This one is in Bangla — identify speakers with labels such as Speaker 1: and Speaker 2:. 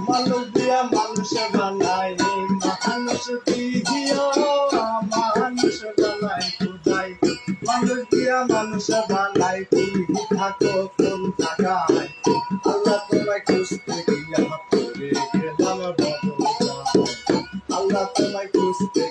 Speaker 1: মানুষ দিয়া মানুষ বানাই, মানুষ দিয়া মানুষ বানাই খুদাই। মানুষ দিয়া মানুষ বানাই, তুমি থাকো কোন জায়গায়? আল্লাহ তোমায় খুঁজতে গিয়া পড়ে গেলাম বদল। আল্লাহ তোমায় খুঁজতে